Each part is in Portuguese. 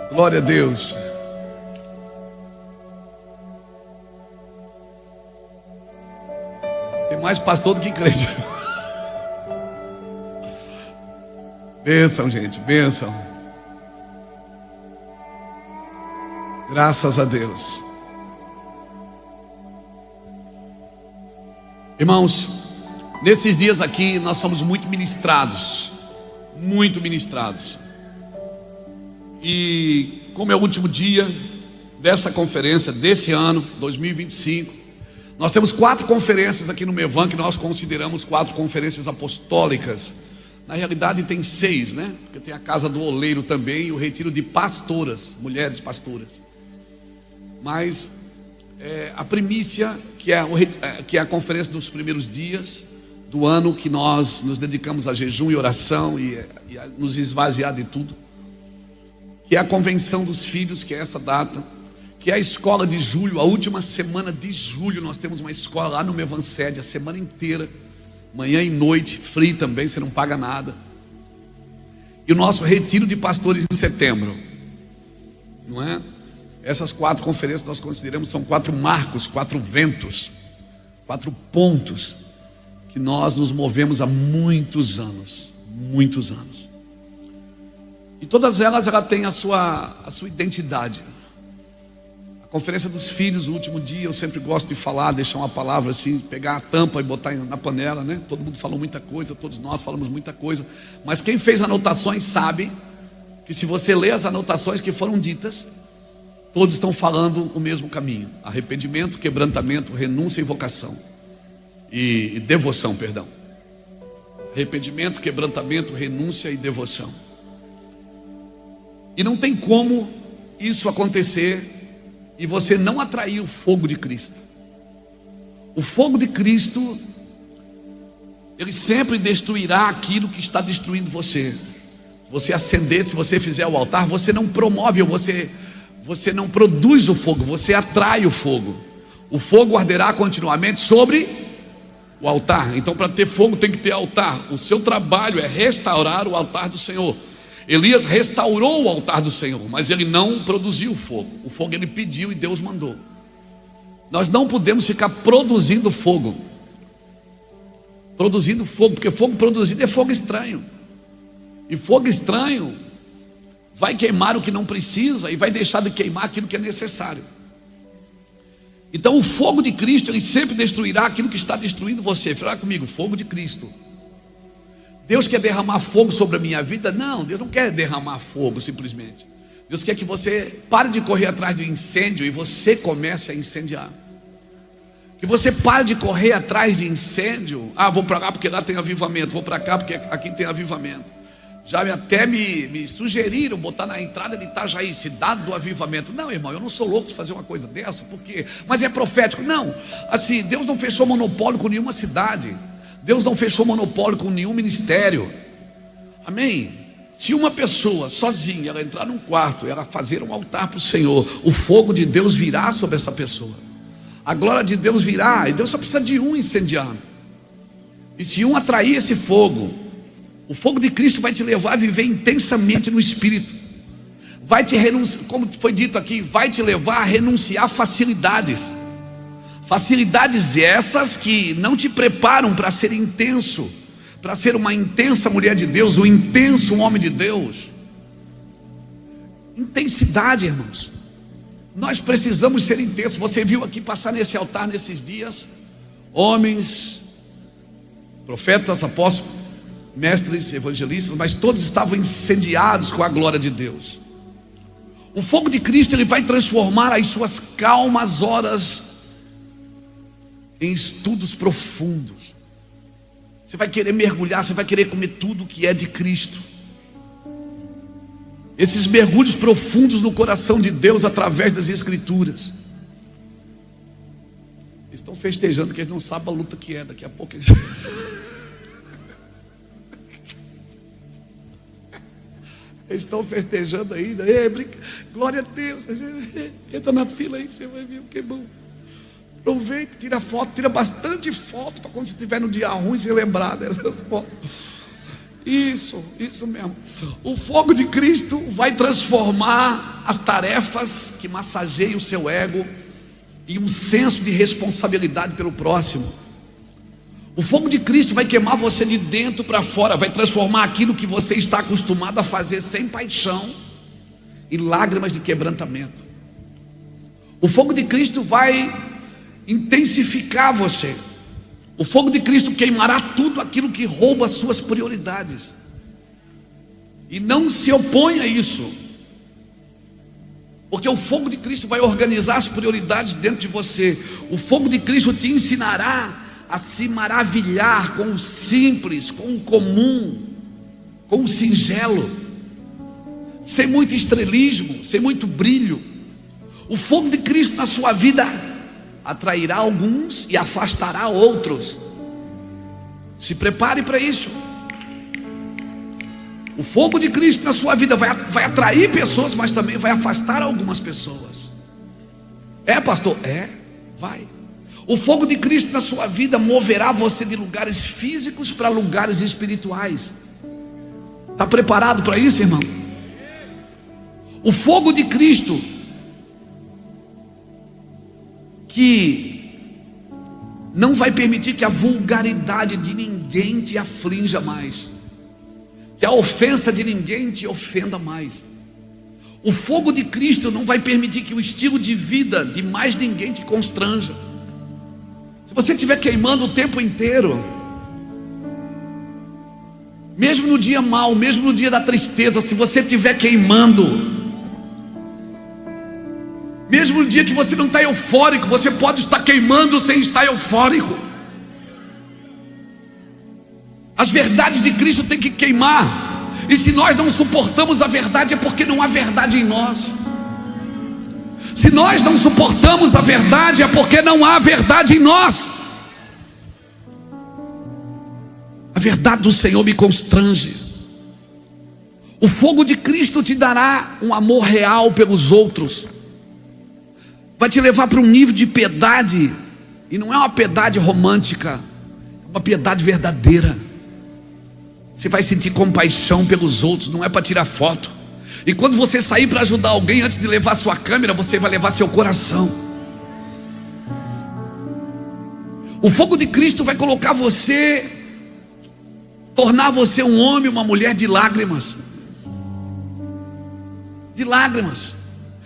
Glória a Deus. Tem mais pastor do que crente. Bênção, gente, bênção. Graças a Deus. Irmãos, nesses dias aqui nós somos muito ministrados. Muito ministrados. E como é o último dia dessa conferência, desse ano, 2025, nós temos 4 conferências aqui no Mevan, que nós consideramos 4 conferências apostólicas. Na realidade tem 6, né? Porque tem a Casa do Oleiro também e o retiro de pastoras, mulheres pastoras. Mas a primícia, que é a conferência dos primeiros dias do ano, que nós nos dedicamos a jejum e oração e a nos esvaziar de tudo, que é a convenção dos filhos, que é essa data, que é a escola de julho, a última semana de julho. Nós temos uma escola lá no Mevan Sede, a semana inteira, manhã e noite, free também, você não paga nada. E o nosso retiro de pastores em setembro, não é? Essas 4 conferências nós consideramos são 4 marcos, 4 ventos, 4 pontos que nós nos movemos há muitos anos, muitos anos. E todas elas, ela tem a sua identidade. A conferência dos filhos, o último dia, eu sempre gosto de falar, deixar uma palavra assim, pegar a tampa e botar na panela, né? Todo mundo falou muita coisa, todos nós falamos muita coisa, mas quem fez anotações sabe que se você ler as anotações que foram ditas, todos estão falando o mesmo caminho: arrependimento, quebrantamento, renúncia e vocação. E devoção, perdão. Arrependimento, quebrantamento, renúncia e devoção. E não tem como isso acontecer e você não atrair o fogo de Cristo. O fogo de Cristo, ele sempre destruirá aquilo que está destruindo você. Se você acender, se você fizer o altar, você não promove, você não produz o fogo, você atrai o fogo. O fogo arderá continuamente sobre o altar. Então, para ter fogo tem que ter altar. O seu trabalho é restaurar o altar do Senhor. Elias restaurou o altar do Senhor, mas ele não produziu fogo. O fogo ele pediu e Deus mandou. Nós não podemos ficar produzindo fogo. Produzindo fogo, porque fogo produzido é fogo estranho. E fogo estranho vai queimar o que não precisa e vai deixar de queimar aquilo que é necessário. Então o fogo de Cristo, ele sempre destruirá aquilo que está destruindo você. Fala comigo, fogo de Cristo. Deus quer derramar fogo sobre a minha vida? Não, Deus não quer derramar fogo simplesmente. Deus quer que você pare de correr atrás do incêndio e você comece a incendiar. Que você pare de correr atrás de incêndio. Ah, vou para lá porque lá tem avivamento, vou para cá porque aqui tem avivamento. Já até me sugeriram botar na entrada de Itajaí, cidade do avivamento. Não, irmão, eu não sou louco de fazer uma coisa dessa, porque, mas é profético. Não, assim, Deus não fechou monopólio com nenhuma cidade. Deus não fechou monopólio com nenhum ministério. Amém? Se uma pessoa sozinha, ela entrar num quarto, ela fazer um altar para o Senhor, o fogo de Deus virá sobre essa pessoa. A glória de Deus virá, e Deus só precisa de um incendiando. E se um atrair esse fogo, o fogo de Cristo vai te levar a viver intensamente no Espírito. Vai te renunciar, como foi dito aqui, vai te levar a renunciar facilidades. Facilidades essas que não te preparam para ser intenso, para ser uma intensa mulher de Deus, um intenso homem de Deus. Intensidade, irmãos. Nós precisamos ser intensos. Você viu aqui passar nesse altar nesses dias homens, profetas, apóstolos, mestres, evangelistas, mas todos estavam incendiados com a glória de Deus. O fogo de Cristo, ele vai transformar as suas calmas horas em estudos profundos. Você vai querer mergulhar, você vai querer comer tudo que é de Cristo. Esses mergulhos profundos no coração de Deus através das Escrituras. Eles estão festejando que eles não sabem a luta que é. Daqui a pouco eles... Eles estão festejando ainda. Glória a Deus. Entra na fila aí que você vai ver o que é bom. Aproveita, tira foto, tira bastante foto para quando você estiver no dia ruim você lembrar dessas fotos. Isso mesmo. O fogo de Cristo vai transformar as tarefas que massageiam o seu ego em um senso de responsabilidade pelo próximo. O fogo de Cristo vai queimar você de dentro para fora, vai transformar aquilo que você está acostumado a fazer sem paixão em lágrimas de quebrantamento. O fogo de Cristo vai intensificar você. O fogo de Cristo queimará tudo aquilo que rouba as suas prioridades. E não se opõe a isso, porque o fogo de Cristo vai organizar as prioridades dentro de você. O fogo de Cristo te ensinará a se maravilhar com o simples, com o comum, com o singelo, sem muito estrelismo, sem muito brilho. O fogo de Cristo na sua vida atrairá alguns e afastará outros. Se prepare para isso. O fogo de Cristo na sua vida vai atrair pessoas, mas também vai afastar algumas pessoas. Pastor? Vai. O fogo de Cristo na sua vida moverá você de lugares físicos para lugares espirituais. Está preparado para isso, irmão? O fogo de Cristo que não vai permitir que a vulgaridade de ninguém te aflinja mais, que a ofensa de ninguém te ofenda mais. O fogo de Cristo não vai permitir que o estilo de vida de mais ninguém te constranja. Se você estiver queimando o tempo inteiro, mesmo no dia mau, mesmo no dia da tristeza, se você estiver queimando, mesmo no dia que você não está eufórico, você pode estar queimando sem estar eufórico. As verdades de Cristo têm que queimar. E se nós não suportamos a verdade, é porque não há verdade em nós. Se nós não suportamos a verdade, é porque não há verdade em nós. A verdade do Senhor me constrange. O fogo de Cristo te dará um amor real pelos outros. Vai te levar para um nível de piedade. E não é uma piedade romântica, é uma piedade verdadeira. Você vai sentir compaixão pelos outros, não é para tirar foto. E quando você sair para ajudar alguém, antes de levar sua câmera, você vai levar seu coração. O fogo de Cristo vai colocar você, tornar você um homem, uma mulher de lágrimas. De lágrimas.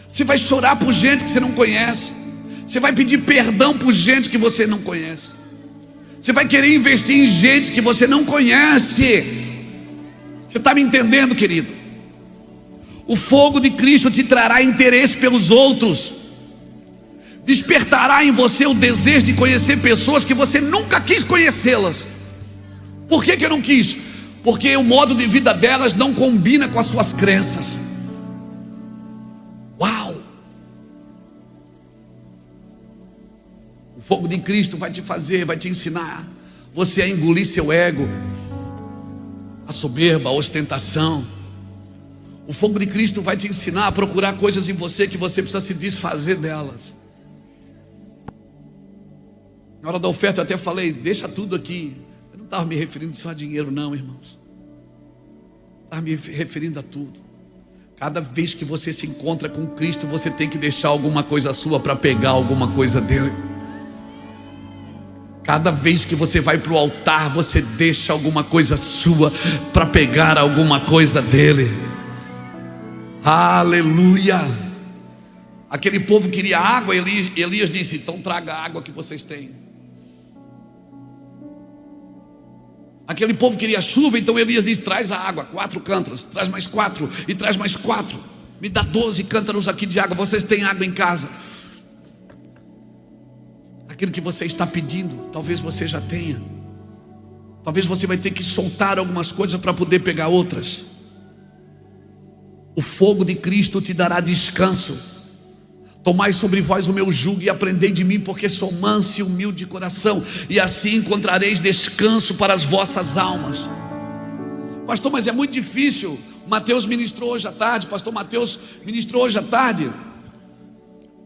Você vai chorar por gente que você não conhece. Você vai pedir perdão por gente que você não conhece. Você vai querer investir em gente que você não conhece. Você está me entendendo, querido? O fogo de Cristo te trará interesse pelos outros. Despertará em você o desejo de conhecer pessoas que você nunca quis conhecê-las. Por que eu não quis? Porque o modo de vida delas não combina com as suas crenças. Uau! O fogo de Cristo vai te fazer, vai te ensinar você a engolir seu ego, a soberba, a ostentação. O fogo de Cristo vai te ensinar a procurar coisas em você que você precisa se desfazer delas. Na hora da oferta eu até falei, deixa tudo aqui. Eu não estava me referindo só a dinheiro não, irmãos. Estava me referindo a tudo. Cada vez que você se encontra com Cristo, você tem que deixar alguma coisa sua para pegar alguma coisa dele. Cada vez que você vai para o altar, você deixa alguma coisa sua para pegar alguma coisa dele. Aleluia. Aquele povo queria água, Elias disse, então traga a água que vocês têm. Aquele povo queria chuva, então Elias disse, traz a água, 4 cântaros, traz mais 4 e traz mais 4. Me dá 12 cântaros aqui de água, vocês têm água em casa. Aquilo que você está pedindo, talvez você já tenha. Talvez você vai ter que soltar algumas coisas para poder pegar outras. O fogo de Cristo te dará descanso. Tomai sobre vós o meu jugo e aprendei de mim, porque sou manso e humilde de coração, e assim encontrareis descanso para as vossas almas. Pastor, mas é muito difícil. Mateus ministrou hoje à tarde, pastor Mateus ministrou hoje à tarde,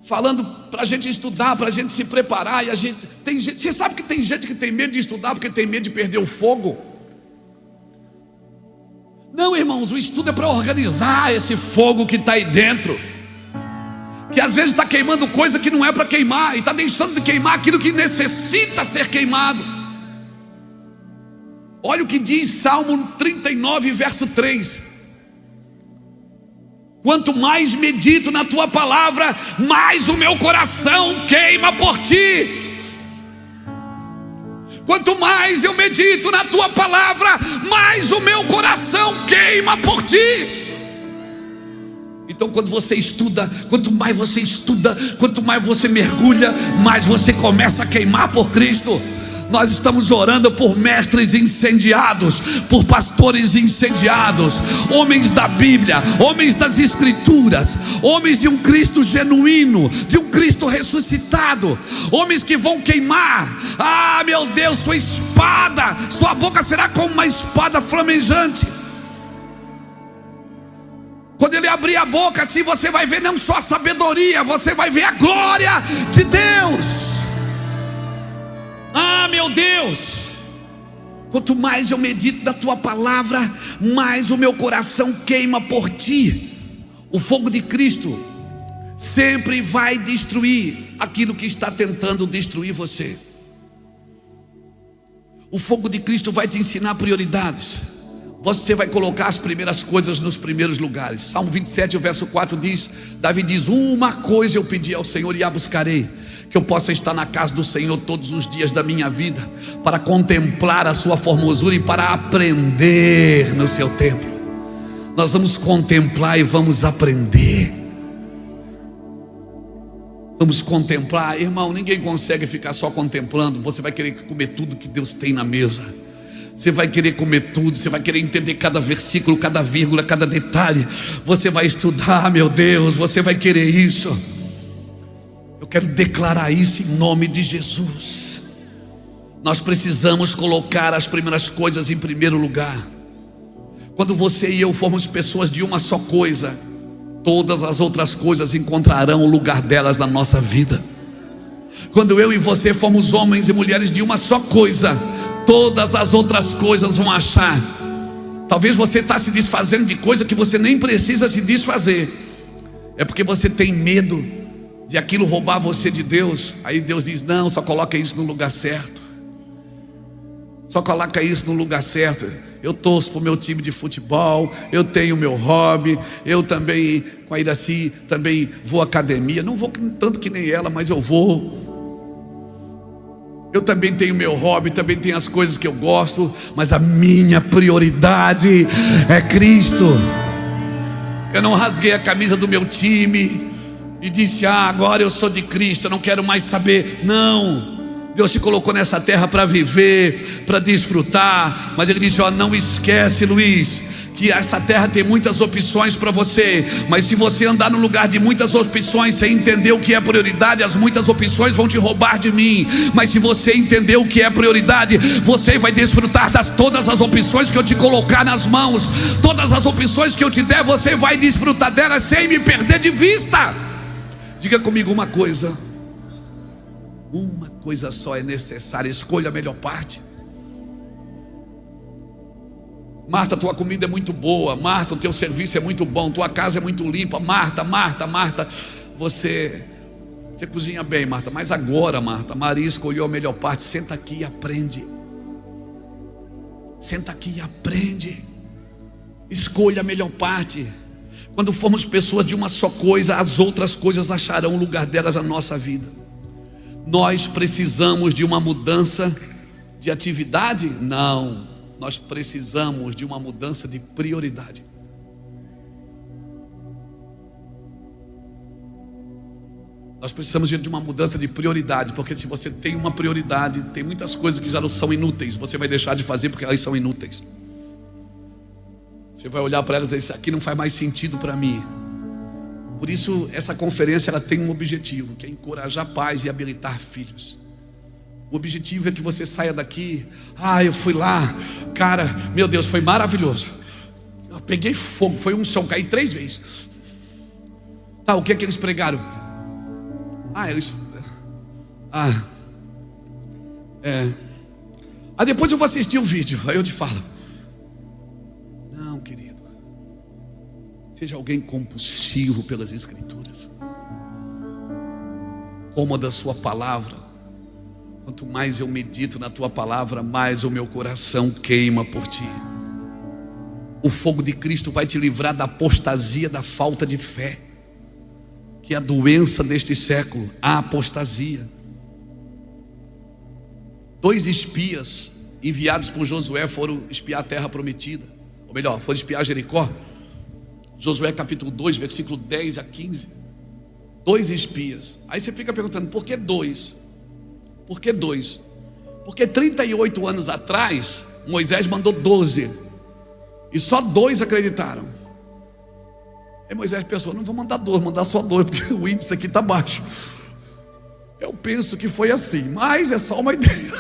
falando para a gente estudar, para a gente se preparar. E a gente tem gente, você sabe que tem gente que tem medo de estudar porque tem medo de perder o fogo. Não, irmãos, o estudo é para organizar esse fogo que está aí dentro, que às vezes está queimando coisa que não é para queimar, e está deixando de queimar aquilo que necessita ser queimado. Olha o que diz Salmo 39, verso 3: quanto mais medito na tua palavra, mais o meu coração queima por ti. Quanto mais eu medito na tua palavra, mais o meu coração queima por ti. Então, quando você estuda, quanto mais você estuda, quanto mais você mergulha, mais você começa a queimar por Cristo. Nós estamos orando por mestres incendiados, por pastores incendiados, homens da Bíblia, homens das Escrituras, homens de um Cristo genuíno, de um Cristo ressuscitado, homens que vão queimar. Ah, meu Deus, sua espada, sua boca será como uma espada flamejante. Quando ele abrir a boca assim, você vai ver não só a sabedoria, você vai ver a glória de Deus. Ah, meu Deus, quanto mais eu medito da tua palavra, mais o meu coração queima por ti. O fogo de Cristo sempre vai destruir aquilo que está tentando destruir você. O fogo de Cristo vai te ensinar prioridades. Você vai colocar as primeiras coisas nos primeiros lugares. Salmo 27, o verso 4 diz, Davi diz: uma coisa eu pedi ao Senhor e a buscarei, que eu possa estar na casa do Senhor todos os dias da minha vida, para contemplar a sua formosura e para aprender no seu templo. Nós vamos contemplar e vamos aprender. Vamos contemplar, irmão, ninguém consegue ficar só contemplando. Você vai querer comer tudo que Deus tem na mesa. Você vai querer comer tudo, você vai querer entender cada versículo, cada vírgula, cada detalhe. Você vai estudar, meu Deus, você vai querer isso. Eu quero declarar isso em nome de Jesus. Nós precisamos colocar as primeiras coisas em primeiro lugar. Quando você e eu formos pessoas de uma só coisa, todas as outras coisas encontrarão o lugar delas na nossa vida. Quando eu e você formos homens e mulheres de uma só coisa, todas as outras coisas vão achar. Talvez você está se desfazendo de coisa que você nem precisa se desfazer. É porque você tem medo de aquilo roubar você de Deus. Aí Deus diz: não, só coloca isso no lugar certo. Só coloca isso no lugar certo. Eu torço para o meu time de futebol, eu tenho meu hobby, eu também, com a Iraci, também vou à academia. Não vou tanto que nem ela, mas eu vou. Eu também tenho meu hobby, também tenho as coisas que eu gosto, mas a minha prioridade é Cristo. Eu não rasguei a camisa do meu time e disse: agora eu sou de Cristo, eu não quero mais saber. Não, Deus te colocou nessa terra para viver, para desfrutar. Mas Ele disse: não esquece, Luiz, que essa terra tem muitas opções para você, mas se você andar no lugar de muitas opções sem entender o que é prioridade, as muitas opções vão te roubar de mim. Mas se você entender o que é prioridade, você vai desfrutar das todas as opções que eu te colocar nas mãos. Todas as opções que eu te der, você vai desfrutar delas sem me perder de vista. Diga comigo uma coisa só é necessária: escolha a melhor parte. Marta, tua comida é muito boa. Marta, o teu serviço é muito bom. Tua casa é muito limpa. Marta, você cozinha bem, Marta. Mas agora, Marta, Maria escolheu a melhor parte. Senta aqui e aprende. Senta aqui e aprende. Escolha a melhor parte. Quando formos pessoas de uma só coisa, as outras coisas acharão o lugar delas na nossa vida. Nós precisamos de uma mudança de atividade? Não. Nós precisamos de uma mudança de prioridade. Nós precisamos de uma mudança de prioridade, porque se você tem uma prioridade, tem muitas coisas que já não são inúteis, você vai deixar de fazer porque elas são inúteis. Você vai olhar para elas e dizer: isso aqui não faz mais sentido para mim. Por isso essa conferência ela tem um objetivo, que é encorajar pais e habilitar filhos. O objetivo é que você saia daqui: eu fui lá, cara, meu Deus, foi maravilhoso. Eu peguei fogo, foi unção, caí 3 vezes. Tá, o que é que eles pregaram? Aí depois eu vou assistir um vídeo, aí eu te falo. Não, querido, Seja alguém compulsivo pelas Escrituras. Coma da sua palavra. Quanto mais eu medito na tua palavra, mais o meu coração queima por ti. O fogo de Cristo vai te livrar da apostasia, da falta de fé, que é a doença deste século, a apostasia. 2 espias enviados por Josué foram espiar a terra prometida, ou melhor, foram espiar Jericó. Josué capítulo 2, versículo 10 a 15. 2 espias. Aí você fica perguntando, por que 2? Por que 2? Porque 38 anos atrás Moisés mandou 12 e só 2 acreditaram. Aí Moisés pensou, não vou mandar 2, vou mandar só 2, porque o índice aqui está baixo. Eu penso que foi assim, mas é só uma ideia.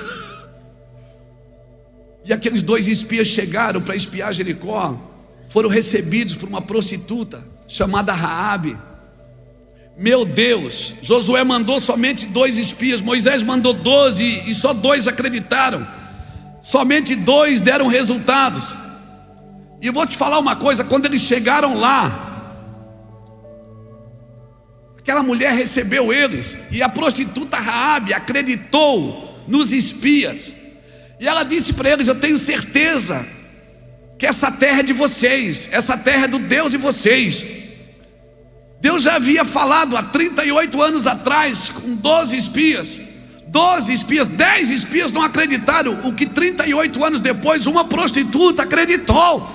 E aqueles 2 espias chegaram para espiar Jericó, foram recebidos por uma prostituta chamada Raabe. Meu Deus, Josué mandou somente 2 espias, Moisés mandou 12 e só 2 acreditaram. Somente 2 deram resultados. E eu vou te falar uma coisa, quando eles chegaram lá, aquela mulher recebeu eles, e a prostituta Raabe acreditou nos espias, e ela disse para eles, eu tenho certeza que essa terra é de vocês, essa terra é do Deus de vocês. Deus já havia falado há 38 anos atrás com 12 espias. 10 espias não acreditaram, o que 38 anos depois uma prostituta acreditou.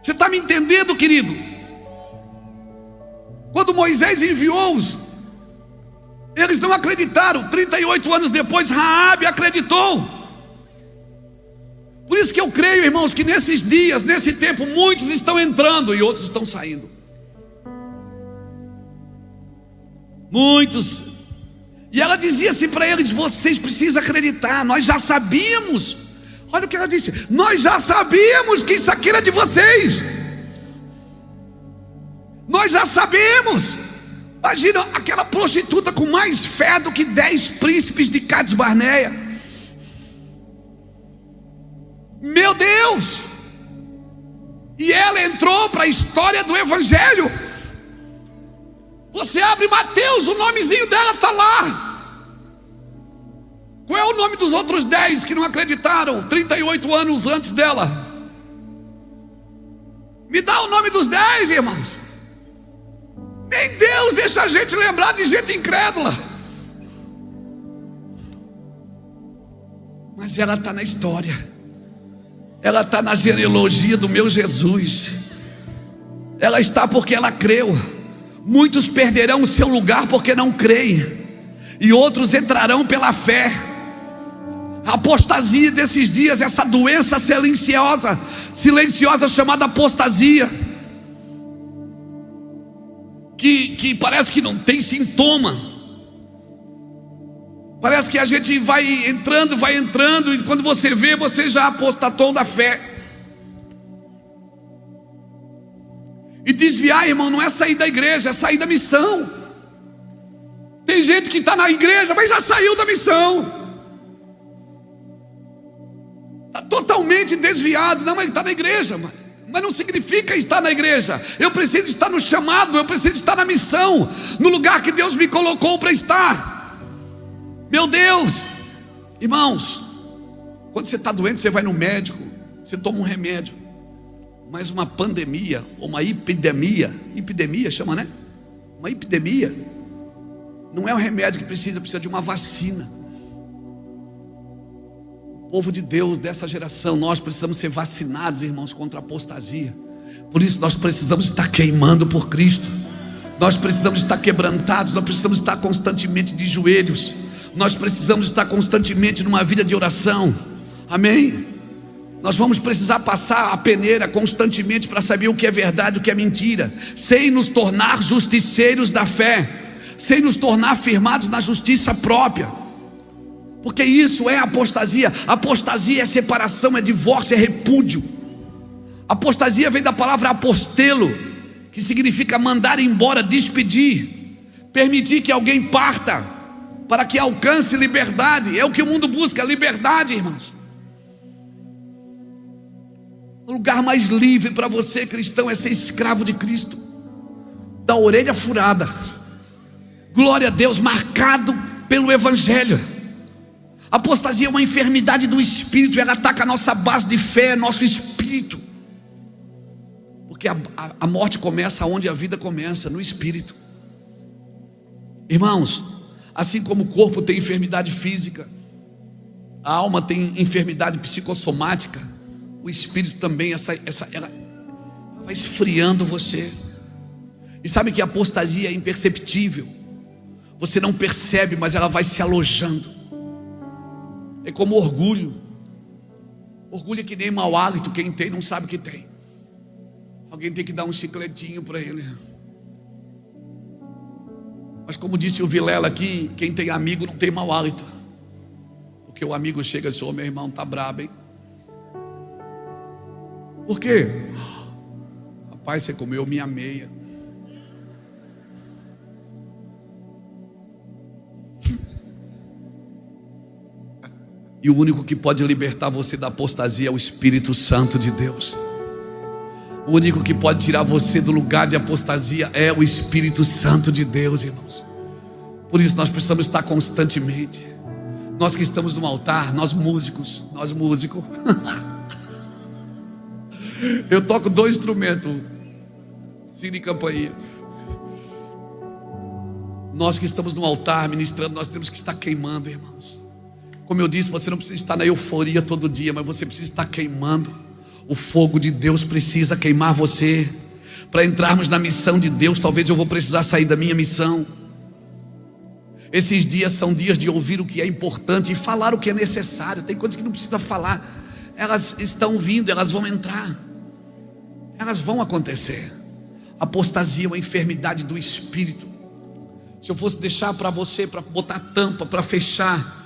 Você está me entendendo, querido? Quando Moisés enviou-os, eles não acreditaram. 38 anos depois Raabe acreditou. Por isso que eu creio, irmãos, que nesses dias, nesse tempo, muitos estão entrando e outros estão saindo. Muitos. E ela dizia assim para eles, vocês precisam acreditar, nós já sabíamos. Olha o que ela disse, nós já sabíamos que isso aqui era de vocês. Nós já sabemos. Imagina aquela prostituta com mais fé do que 10 príncipes de Cades Barneia. Meu Deus! E ela entrou para a história do Evangelho. Você abre Mateus, o nomezinho dela está lá. Qual é o nome dos outros 10 que não acreditaram 38 anos antes dela? Me dá o nome dos 10, irmãos. Nem Deus deixa a gente lembrar de gente incrédula. Mas ela está na história. Ela está na genealogia do meu Jesus. Ela está porque ela creu. Muitos perderão o seu lugar porque não creem, e outros entrarão pela fé. A apostasia desses dias, essa doença silenciosa chamada apostasia, que parece que não tem sintoma. Parece que a gente vai entrando, e quando você vê, você já apostatou da fé. E desviar, irmão, não é sair da igreja, é sair da missão. Tem gente que está na igreja, mas já saiu da missão. Está totalmente desviado. Não, mas ele está na igreja, mas não significa estar na igreja. Eu preciso estar no chamado, eu preciso estar na missão, no lugar que Deus me colocou para estar. Meu Deus, irmãos, quando você está doente, você vai no médico, você toma um remédio. Mas uma pandemia, ou uma epidemia chama, né? Uma epidemia não é um remédio que precisa de uma vacina. O povo de Deus dessa geração, nós precisamos ser vacinados, irmãos, contra a apostasia. Por isso nós precisamos estar queimando por Cristo. Nós precisamos estar quebrantados, nós precisamos estar constantemente de joelhos. Nós precisamos estar constantemente numa vida de oração. Amém? Nós vamos precisar passar a peneira constantemente para saber o que é verdade, o que é mentira, sem nos tornar justiceiros da fé, sem nos tornar firmados na justiça própria. Porque isso é apostasia. Apostasia é separação, é divórcio, é repúdio. Apostasia vem da palavra apostelo, que significa mandar embora, despedir, permitir que alguém parta para que alcance liberdade. É o que o mundo busca, liberdade, irmãos. O lugar mais livre para você, cristão, é ser escravo de Cristo, da orelha furada. Glória a Deus, marcado pelo Evangelho. Apostasia é uma enfermidade do espírito, ela ataca a nossa base de fé, nosso espírito. Porque a morte começa onde a vida começa, no espírito. Irmãos, assim como o corpo tem enfermidade física, a alma tem enfermidade psicossomática, o espírito também, ela vai esfriando você. E sabe que a apostasia é imperceptível, você não percebe, mas ela vai se alojando. É como orgulho. Orgulho é que nem mau hálito, quem tem não sabe que tem. Alguém tem que dar um chicletinho para ele. Mas como disse o Vilela aqui, quem tem amigo não tem mau hálito. Porque o amigo chega e diz: ô, meu irmão, tá brabo, hein? Por quê? Rapaz, você comeu minha meia. E o único que pode libertar você da apostasia é o Espírito Santo de Deus. O único que pode tirar você do lugar de apostasia é o Espírito Santo de Deus, irmãos. Por isso nós precisamos estar constantemente. Nós que estamos no altar, nós músicos. Eu toco 2 instrumentos, sino e campainha. Nós que estamos no altar ministrando, nós temos que estar queimando, irmãos. Como eu disse, você não precisa estar na euforia todo dia, mas você precisa estar queimando. O fogo de Deus precisa queimar você. Para entrarmos na missão de Deus, talvez eu vou precisar sair da minha missão. Esses dias são dias de ouvir o que é importante e falar o que é necessário. Tem coisas que não precisa falar, elas estão vindo, elas vão entrar, elas vão acontecer. Apostasia é uma enfermidade do espírito. Se eu fosse deixar para você, para botar tampa, para fechar,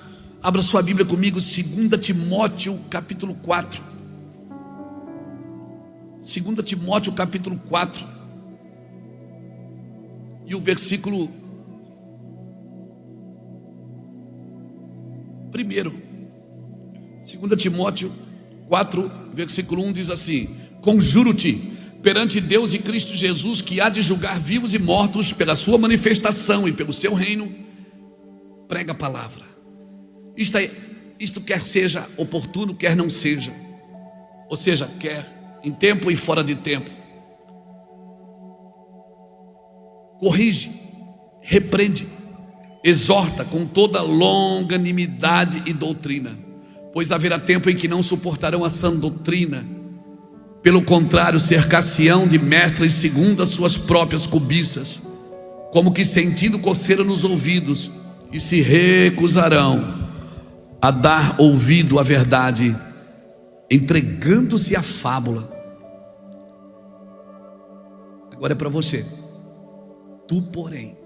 abra sua Bíblia comigo, 2 Timóteo capítulo 4. 2 Timóteo capítulo 4. E o versículo 1. 2 Timóteo 4, versículo 1 diz assim: conjuro-te perante Deus e Cristo Jesus, que há de julgar vivos e mortos pela sua manifestação e pelo seu reino, prega a palavra. Isto quer seja oportuno, quer não seja, ou seja, quer em tempo e fora de tempo. Corrige, repreende, exorta com toda longanimidade e doutrina, pois haverá tempo em que não suportarão a sã doutrina. Pelo contrário, cercar-se-ão de mestres segundo as suas próprias cobiças, como que sentindo coceira nos ouvidos, e se recusarão a dar ouvido à verdade, entregando-se à fábula. Agora é para você. Tu, porém,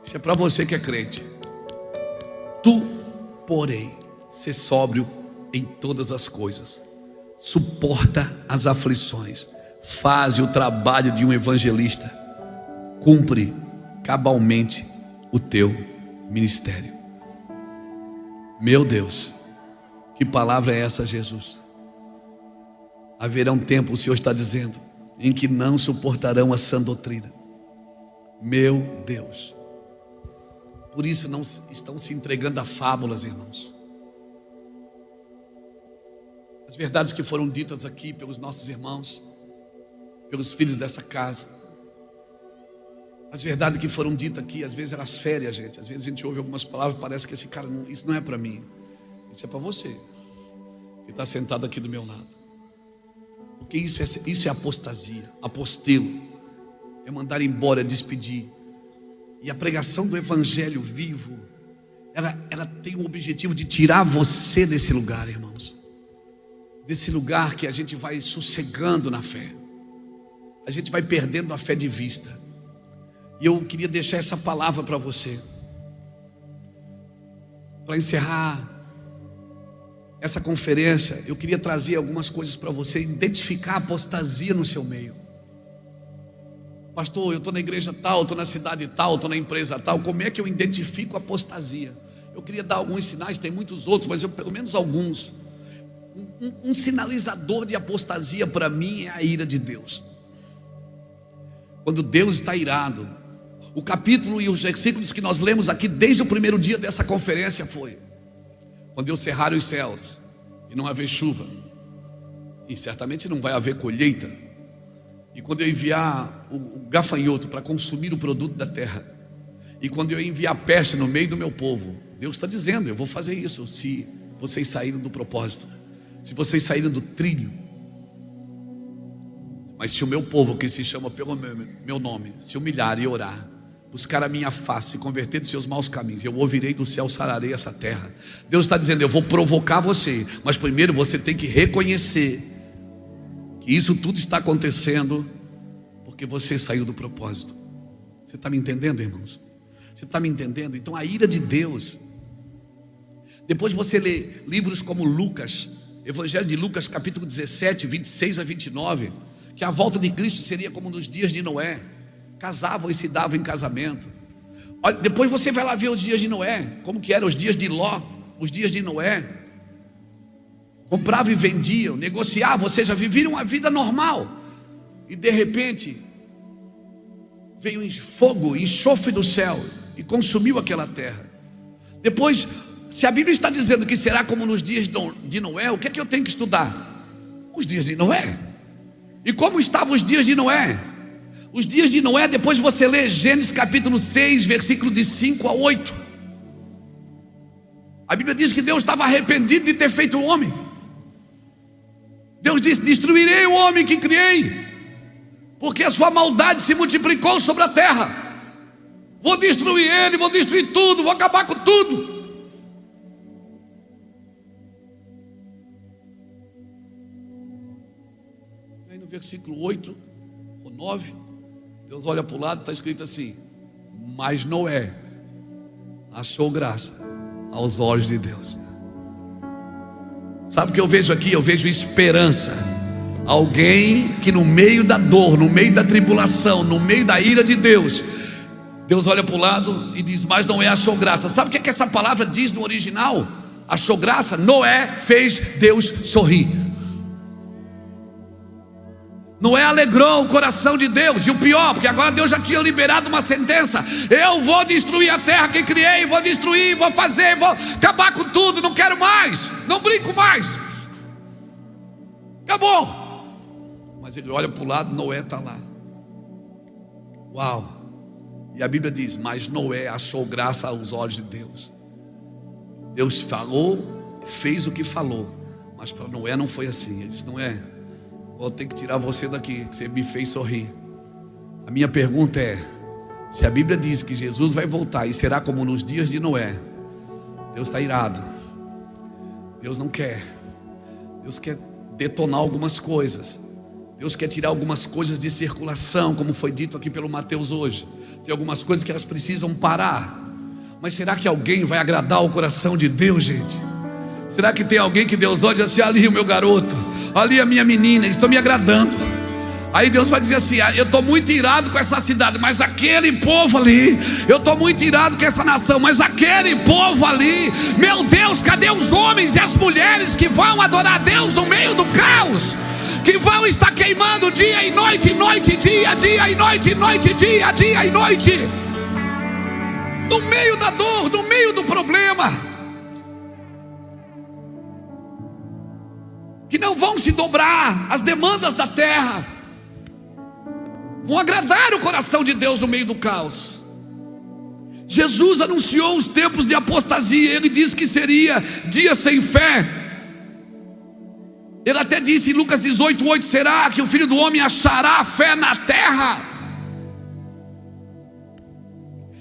isso é para você que é crente. Tu, porém, ser sóbrio em todas as coisas, suporta as aflições, faz o trabalho de um evangelista, cumpre cabalmente o teu ministério. Meu Deus, que palavra é essa, Jesus? Haverá um tempo, o Senhor está dizendo, em que não suportarão a sã doutrina. Meu Deus. Por isso não estão se entregando a fábulas, irmãos. As verdades que foram ditas aqui pelos nossos irmãos, pelos filhos dessa casa, as verdades que foram ditas aqui, às vezes elas ferem a gente. Às vezes a gente ouve algumas palavras e parece que esse cara, isso não é para mim. Isso é para você, que está sentado aqui do meu lado. Porque isso é apostasia, apostelo, é mandar embora, é despedir. E a pregação do evangelho vivo, ela tem o objetivo de tirar você desse lugar, irmãos. Desse lugar que a gente vai sossegando na fé, a gente vai perdendo a fé de vista. E eu queria deixar essa palavra para você, para encerrar essa conferência. Eu queria trazer algumas coisas para você, identificar a apostasia no seu meio. Pastor, eu estou na igreja tal, estou na cidade tal, estou na empresa tal, como é que eu identifico a apostasia? Eu queria dar alguns sinais, tem muitos outros, mas pelo menos alguns. Um sinalizador de apostasia para mim é a ira de Deus. Quando Deus está irado, o capítulo e os versículos que nós lemos aqui desde o primeiro dia dessa conferência foi: quando eu cerrar os céus e não haver chuva, e certamente não vai haver colheita, e quando eu enviar o gafanhoto para consumir o produto da terra, e quando eu enviar peste no meio do meu povo, Deus está dizendo: eu vou fazer isso se vocês saírem do propósito, se vocês saírem do trilho. Mas se o meu povo, que se chama pelo meu nome, se humilhar e orar, buscar a minha face, se converter dos seus maus caminhos, eu ouvirei do céu, sararei essa terra. Deus está dizendo: eu vou provocar você, mas primeiro você tem que reconhecer que isso tudo está acontecendo porque você saiu do propósito. Você está me entendendo, irmãos? Você está me entendendo? Então a ira de Deus, depois você lê livros como Lucas, Evangelho de Lucas capítulo 17, 26 a 29, que a volta de Cristo seria como nos dias de Noé, casavam e se davam em casamento. Olha, depois você vai lá ver os dias de Noé, como que eram os dias de Ló, os dias de Noé. Compravam e vendiam, negociavam, ou seja, viviam uma vida normal. E de repente veio um fogo, enxofre do céu e consumiu aquela terra. Depois, se a Bíblia está dizendo que será como nos dias de Noé, o que é que eu tenho que estudar? Os dias de Noé. E como estavam os dias de Noé? Os dias de Noé, depois você lê Gênesis capítulo 6, versículo de 5 a 8. A Bíblia diz que Deus estava arrependido de ter feito o homem. Deus disse: destruirei o homem que criei, porque a sua maldade se multiplicou sobre a terra. Vou destruir ele, vou destruir tudo, vou acabar com tudo. Aí no versículo 8 ou 9, Deus olha para o lado, está escrito assim: mas Noé achou graça aos olhos de Deus. Sabe o que eu vejo aqui? Eu vejo esperança. Alguém que no meio da dor, no meio da tribulação, no meio da ira de Deus, Deus olha para o lado e diz: mas Noé achou graça. Sabe o que essa palavra diz no original? Achou graça? Noé fez Deus sorrir. Noé alegrou o coração de Deus. E o pior, porque agora Deus já tinha liberado uma sentença: eu vou destruir a terra que criei, vou destruir, vou fazer, vou acabar com tudo, não quero mais, não brinco mais, acabou. Mas ele olha para o lado, Noé está lá. Uau! E a Bíblia diz: mas Noé achou graça aos olhos de Deus. Deus falou, fez o que falou, mas para Noé não foi assim. Ele disse: Noé, vou ter que tirar você daqui, que você me fez sorrir. A minha pergunta é: se a Bíblia diz que Jesus vai voltar e será como nos dias de Noé, Deus está irado. Deus não quer. Deus quer detonar algumas coisas. Deus quer tirar algumas coisas de circulação, como foi dito aqui pelo Mateus hoje. Tem algumas coisas que elas precisam parar. Mas será que alguém vai agradar o coração de Deus, gente? Será que tem alguém que Deus olha assim: ali o meu garoto, ali a minha menina, eles estão me agradando. Aí Deus vai dizer assim: eu estou muito irado com essa cidade, mas aquele povo ali, eu estou muito irado com essa nação, mas aquele povo ali, meu Deus, cadê os homens e as mulheres que vão adorar a Deus no meio do caos? Que vão estar queimando dia e noite, noite e dia, dia e noite, noite e dia, dia e noite, no meio da dor, no meio do problema, que não vão se dobrar às demandas da terra, vão agradar o coração de Deus no meio do caos. Jesus anunciou os tempos de apostasia. Ele disse que seria dia sem fé. Ele até disse em Lucas 18:8: será que o Filho do Homem achará fé na terra?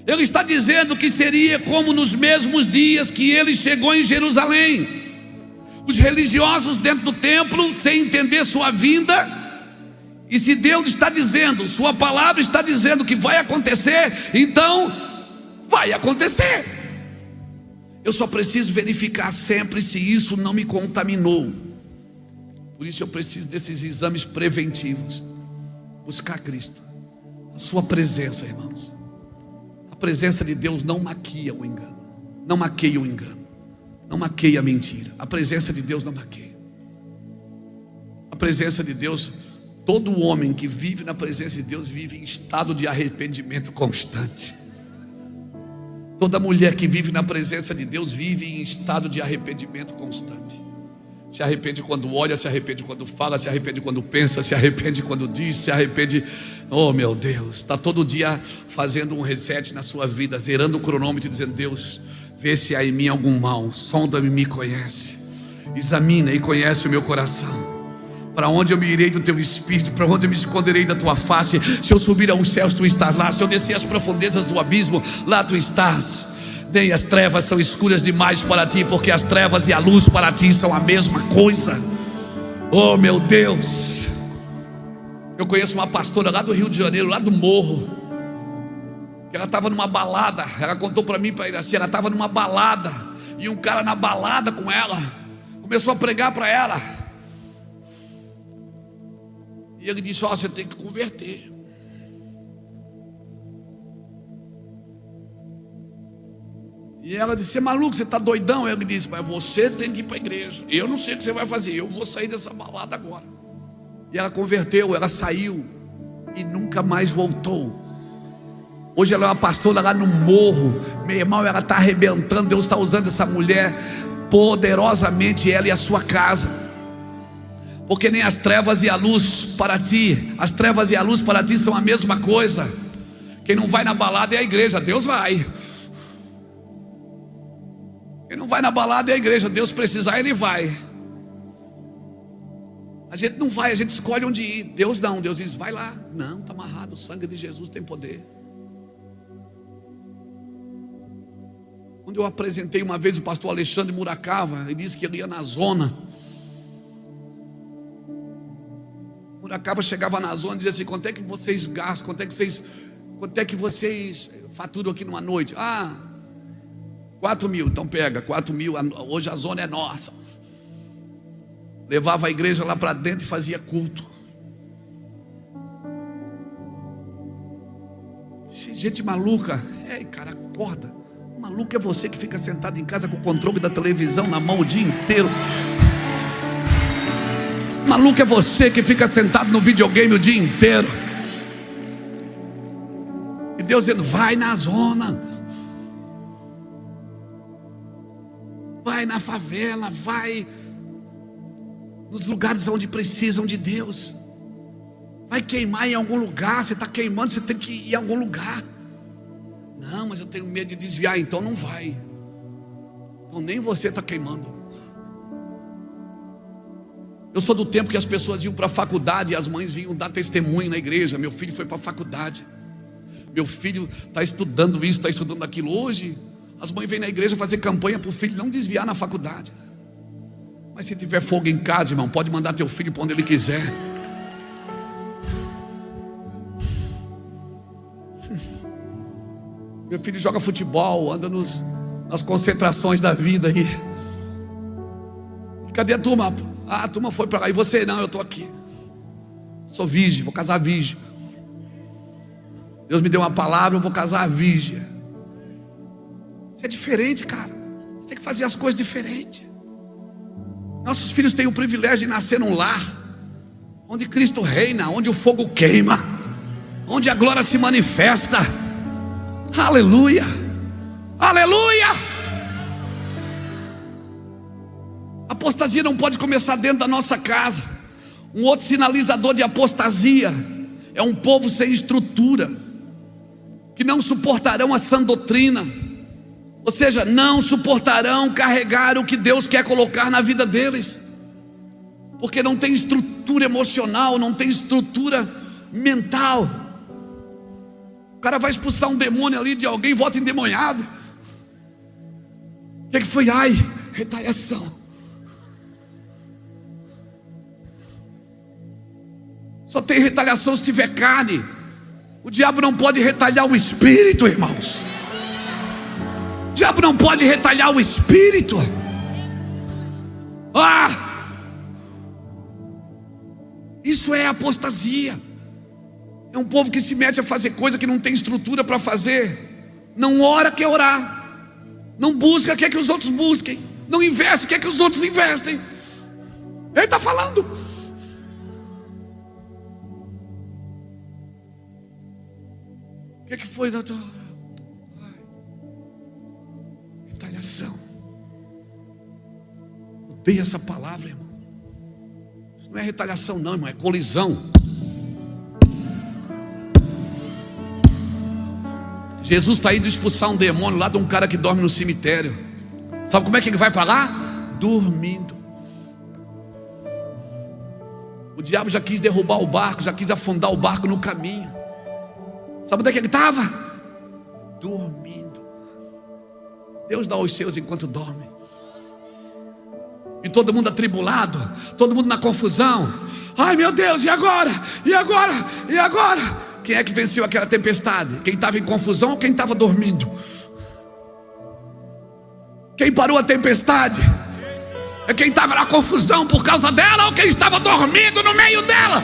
Ele está dizendo que seria como nos mesmos dias que ele chegou em Jerusalém. Os religiosos dentro do templo, sem entender sua vinda. E se Deus está dizendo, sua palavra está dizendo que vai acontecer, então vai acontecer. Eu só preciso verificar sempre se isso não me contaminou. Por isso eu preciso desses exames preventivos. Buscar Cristo, a sua presença, irmãos. A presença de Deus não maquia o engano. Não maqueia o engano. Não maqueia a mentira. A presença de Deus não maqueia. A presença de Deus, todo homem que vive na presença de Deus vive em estado de arrependimento constante. Toda mulher que vive na presença de Deus vive em estado de arrependimento constante. Se arrepende quando olha, se arrepende quando fala, se arrepende quando pensa, se arrepende quando diz, se arrepende. Oh meu Deus, está todo dia fazendo um reset na sua vida, zerando o cronômetro e dizendo: Deus, vê se há em mim algum mal, sonda-me e me conhece, examina e conhece o meu coração. Para onde eu me irei do teu espírito? Para onde eu me esconderei da tua face? Se eu subir aos céus, tu estás lá. Se eu descer às profundezas do abismo, lá tu estás. Nem as trevas são escuras demais para ti, porque as trevas e a luz para ti são a mesma coisa. Oh meu Deus. Eu conheço uma pastora lá do Rio de Janeiro, lá do morro, que ela estava numa balada. Ela contou para mim, para Iraci, ela estava numa balada, e um cara na balada com ela começou a pregar para ela. E ele disse: ó, você tem que converter. E ela disse: você é maluco, você está doidão? Ele disse: mas você tem que ir para a igreja. Eu não sei o que você vai fazer, eu vou sair dessa balada agora. E ela converteu, ela saiu e nunca mais voltou. Hoje ela é uma pastora lá no morro. Meu irmão, ela está arrebentando. Deus está usando essa mulher poderosamente, ela e a sua casa. Porque nem as trevas e a luz para ti, as trevas e a luz para ti são a mesma coisa. Quem não vai na balada é a igreja, Deus vai. Quem não vai na balada é a igreja, Deus precisar, Ele vai. A gente não vai, a gente escolhe onde ir. Deus não, Deus diz: vai lá. Não, está amarrado, o sangue de Jesus tem poder. Quando eu apresentei uma vez o pastor Alexandre Muracava, ele disse que ele ia na zona. Muracava chegava na zona e dizia assim: quanto é que vocês gastam? Quanto é que vocês faturam aqui numa noite? 4 mil, então pega 4 mil, hoje a zona é nossa. Levava a igreja lá para dentro e fazia culto. Gente maluca. Cara, acorda. Maluco é você que fica sentado em casa com o controle da televisão na mão o dia inteiro. Maluco é você que fica sentado no videogame o dia inteiro. E Deus dizendo: vai na zona, vai na favela, vai nos lugares onde precisam de Deus. Vai queimar em algum lugar. Você está queimando, você tem que ir em algum lugar. Não, mas eu tenho medo de desviar. Então não vai. Então nem você está queimando. Eu sou do tempo que as pessoas iam para a faculdade e as mães vinham dar testemunho na igreja. Meu filho foi para a faculdade, meu filho está estudando isso, está estudando aquilo. Hoje as mães vêm na igreja fazer campanha para o filho não desviar na faculdade. Mas se tiver fogo em casa, irmão, pode mandar teu filho para onde ele quiser. Meu filho joga futebol, anda nas concentrações da vida aí. Cadê a turma? A turma foi para lá. E você? Não, eu estou aqui. Sou virgem, vou casar virgem. Deus me deu uma palavra, eu vou casar virgem. Isso é diferente, cara. Você tem que fazer as coisas diferentes. Nossos filhos têm o privilégio de nascer num lar onde Cristo reina, onde o fogo queima, onde a glória se manifesta. Aleluia, aleluia. Apostasia não pode começar dentro da nossa casa. Um outro sinalizador de apostasia é um povo sem estrutura, que não suportarão a sã doutrina, ou seja, não suportarão carregar o que Deus quer colocar na vida deles, porque não tem estrutura emocional, não tem estrutura mental. O cara vai expulsar um demônio ali de alguém, volta endemoniado. O que foi? Ai, retaliação. Só tem retaliação se tiver carne. O diabo não pode retalhar o espírito, irmãos. O diabo não pode retalhar o espírito. Isso é apostasia. É um povo que se mete a fazer coisa que não tem estrutura para fazer. Não ora, quer orar. Não busca, quer que os outros busquem. Não investe, quer que os outros investem. Ele está falando. que foi, doutor? Retaliação. Odeio essa palavra, irmão. Isso não é retaliação não, irmão, é colisão. Jesus está indo expulsar um demônio lá de um cara que dorme no cemitério. Sabe como é que ele vai para lá? Dormindo. O diabo já quis derrubar o barco, já quis afundar o barco no caminho. Sabe onde é que ele estava? Dormindo. Deus dá aos seus enquanto dorme. E todo mundo atribulado, todo mundo na confusão. Ai meu Deus, e agora? E agora? E agora? Quem é que venceu aquela tempestade? Quem estava em confusão ou quem estava dormindo? Quem parou a tempestade? É quem estava na confusão por causa dela ou quem estava dormindo no meio dela?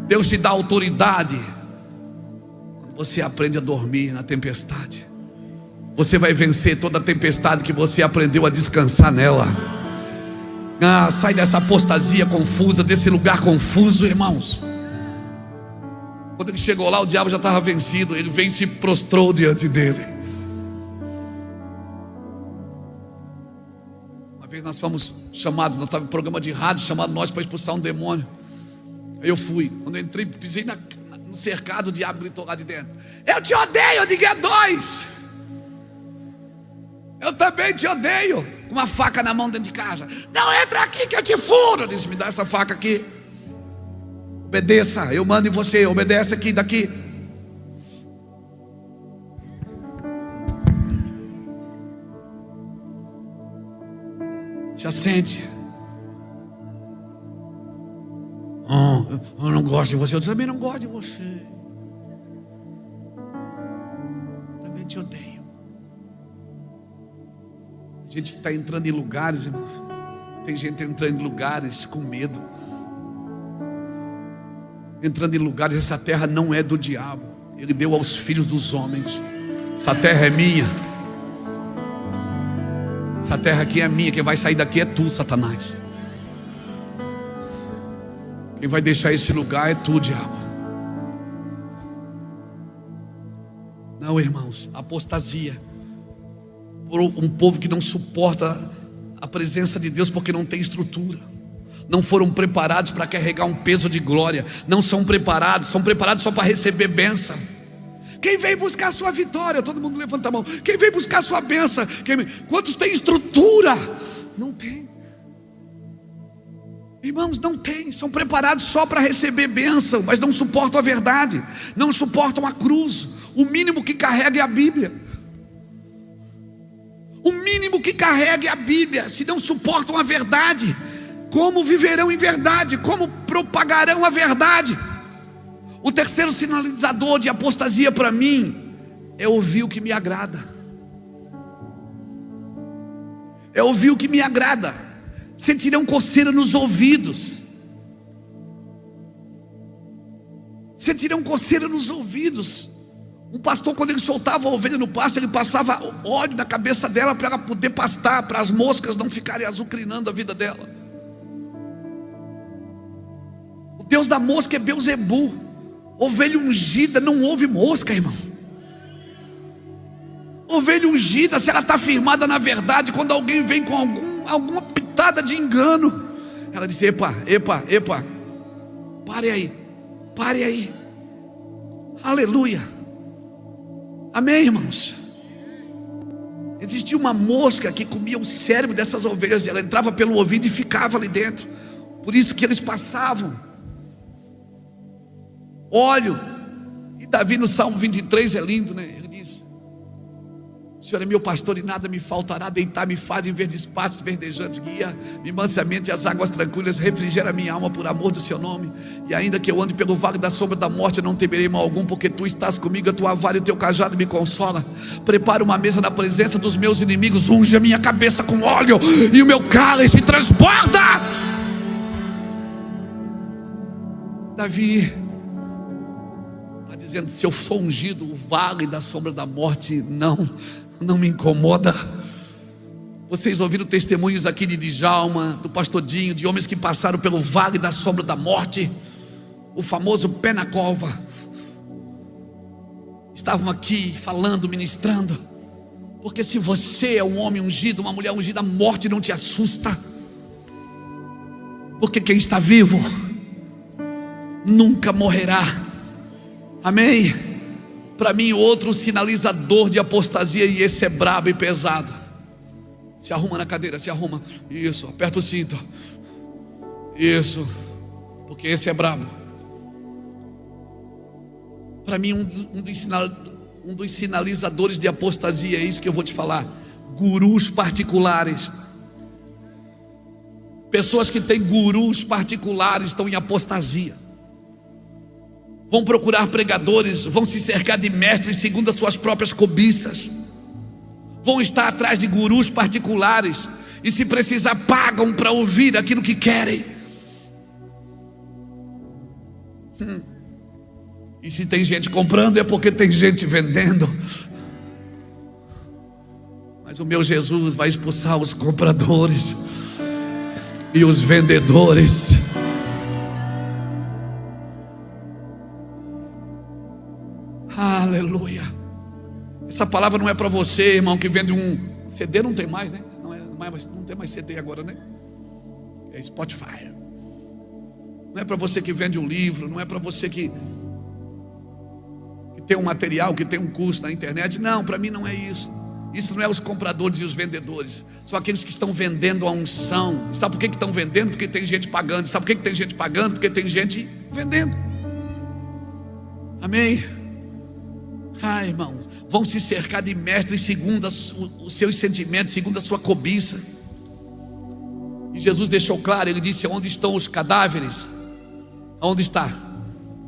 Deus te dá autoridade quando você aprende a dormir na tempestade. Você vai vencer toda a tempestade que você aprendeu a descansar nela. Sai dessa apostasia confusa, desse lugar confuso, irmãos. Quando ele chegou lá, o diabo já estava vencido. Ele veio e se prostrou diante dele. Uma vez nós fomos chamados, nós estávamos em um programa de rádio, chamado nós para expulsar um demônio. Aí eu fui. Quando eu entrei, pisei no cercado, o diabo gritou lá de dentro: eu te odeio. Eu digo: é dois. Eu também te odeio. Com uma faca na mão dentro de casa. Não entra aqui que eu te furo. Eu disse: me dá essa faca aqui. Obedeça, eu mando em você. Obedece aqui, daqui. Se assente. Eu não gosto de você. Eu também não gosto de você. Também te odeio. Gente que está entrando em lugares, irmãos. Tem gente entrando em lugares com medo. Entrando em lugares, essa terra não é do diabo. Ele deu aos filhos dos homens. Essa terra é minha. Essa terra aqui é minha. Quem vai sair daqui é tu, Satanás. Quem vai deixar esse lugar é tu, diabo. Não, irmãos, apostasia. Por um povo que não suporta a presença de Deus porque não tem estrutura. Não foram preparados para carregar um peso de glória. Não são preparados, são preparados só para receber bênção. Quem veio buscar a sua vitória? Todo mundo levanta a mão. Quem veio buscar a sua bênção? Quantos tem estrutura? Não tem. Irmãos, não tem. São preparados só para receber bênção, mas não suportam a verdade. Não suportam a cruz. O mínimo que carrega é a Bíblia. O mínimo que carrega é a Bíblia. Se não suportam a verdade, como viverão em verdade? Como propagarão a verdade? O terceiro sinalizador de apostasia para mim é ouvir o que me agrada. É ouvir o que me agrada. Sentirão coceira nos ouvidos. Sentirão coceira nos ouvidos. Um pastor, quando ele soltava a ovelha no pasto, ele passava óleo na cabeça dela para ela poder pastar, para as moscas não ficarem azucrinando a vida dela. O Deus da mosca é Beuzebu. Ovelha ungida não ouve mosca, irmão. Ovelha ungida, se ela está firmada na verdade, quando alguém vem com alguma pitada de engano, ela diz: epa, pare aí, aleluia, amém, irmãos. Existia uma mosca que comia o cérebro dessas ovelhas, ela entrava pelo ouvido e ficava ali dentro. Por isso que eles passavam óleo. E Davi no Salmo 23 é lindo, né? Ele diz: o Senhor é meu pastor e nada me faltará. Deitar-me faz em verdes pastos verdejantes, guia-me mansamente às águas tranquilas, refrigera minha alma por amor do seu nome. E ainda que eu ande pelo vale da sombra da morte, eu não temerei mal algum, porque tu estás comigo, a tua vara e o teu cajado me consola. Prepara uma mesa na presença dos meus inimigos, unge a minha cabeça com óleo e o meu cálice transborda. Davi está dizendo: se eu sou ungido, o vale da sombra da morte não me incomoda. Vocês ouviram testemunhos aqui de Djalma, do pastor Dinho, de homens que passaram pelo vale da sombra da morte, o famoso pé na cova. estavam aqui falando, ministrando. Porque se você é um homem ungido, uma mulher ungida, a morte não te assusta. Porque quem está vivo nunca morrerá. Amém? Para mim, outro sinalizador de apostasia, e esse é brabo e pesado. Se arruma na cadeira, se arruma. Isso, aperta o cinto. Isso, porque esse é brabo. Para mim, um dos sinalizadores de apostasia é isso que eu vou te falar: gurus particulares. Pessoas que têm gurus particulares estão em apostasia. Vão procurar pregadores, vão se cercar de mestres segundo as suas próprias cobiças. Vão estar atrás de gurus particulares e, se precisar, pagam para ouvir aquilo que querem. E se tem gente comprando, é porque tem gente vendendo. Mas o meu Jesus vai expulsar os compradores e os vendedores. Aleluia. Essa palavra não é para você, irmão, que vende um CD. Não tem mais, né? Não tem mais CD agora, né? É Spotify. Não é para você que vende um livro. Não é para você que tem um material, que tem um curso na internet. Não, para mim não é isso. Isso não é os compradores e os vendedores. São aqueles que estão vendendo a unção. Sabe por que estão vendendo? Porque tem gente pagando. Sabe por que tem gente pagando? Porque tem gente vendendo. Amém? Ai, irmão, vão se cercar de mestres segundo os seus sentimentos, segundo a sua cobiça. E Jesus deixou claro, ele disse: onde estão os cadáveres? Aonde está?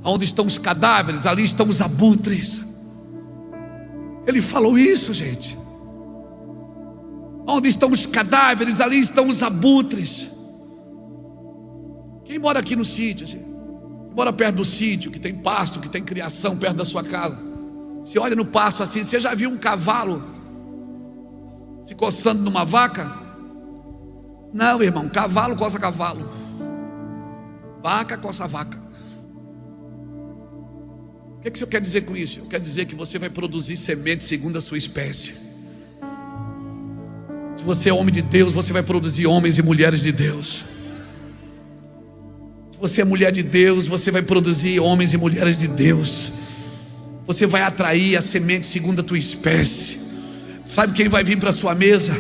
Onde estão os cadáveres? Ali estão os abutres. Ele falou isso, gente. Onde estão os cadáveres? Ali estão os abutres. Quem mora aqui no sítio, assim, quem mora perto do sítio, que tem pasto, que tem criação perto da sua casa, você olha no pasto assim, você já viu um cavalo se coçando numa vaca? Não, irmão, cavalo coça cavalo, vaca coça vaca. O que o senhor quer dizer com isso? Eu quero dizer que você vai produzir semente segundo a sua espécie. Se você é homem de Deus, você vai produzir homens e mulheres de Deus. Se você é mulher de Deus, você vai produzir homens e mulheres de Deus. Você vai atrair a semente segundo a tua espécie. Sabe quem vai vir para a sua mesa?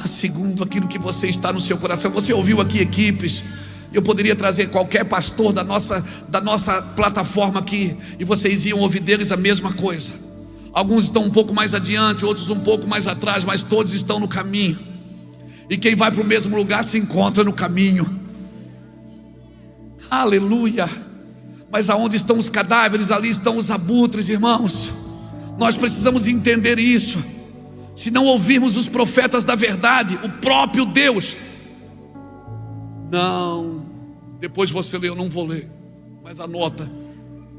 Segundo aquilo que você está no seu coração. Você ouviu aqui equipes. Eu poderia trazer qualquer pastor da nossa plataforma aqui, e vocês iam ouvir deles a mesma coisa. Alguns estão um pouco mais adiante, outros um pouco mais atrás, mas todos estão no caminho. E quem vai para o mesmo lugar se encontra no caminho. Aleluia. Mas aonde estão os cadáveres, ali estão os abutres, irmãos. Nós precisamos entender isso. Se não ouvirmos os profetas da verdade, o próprio Deus. Não, depois você lê, eu não vou ler, mas anota.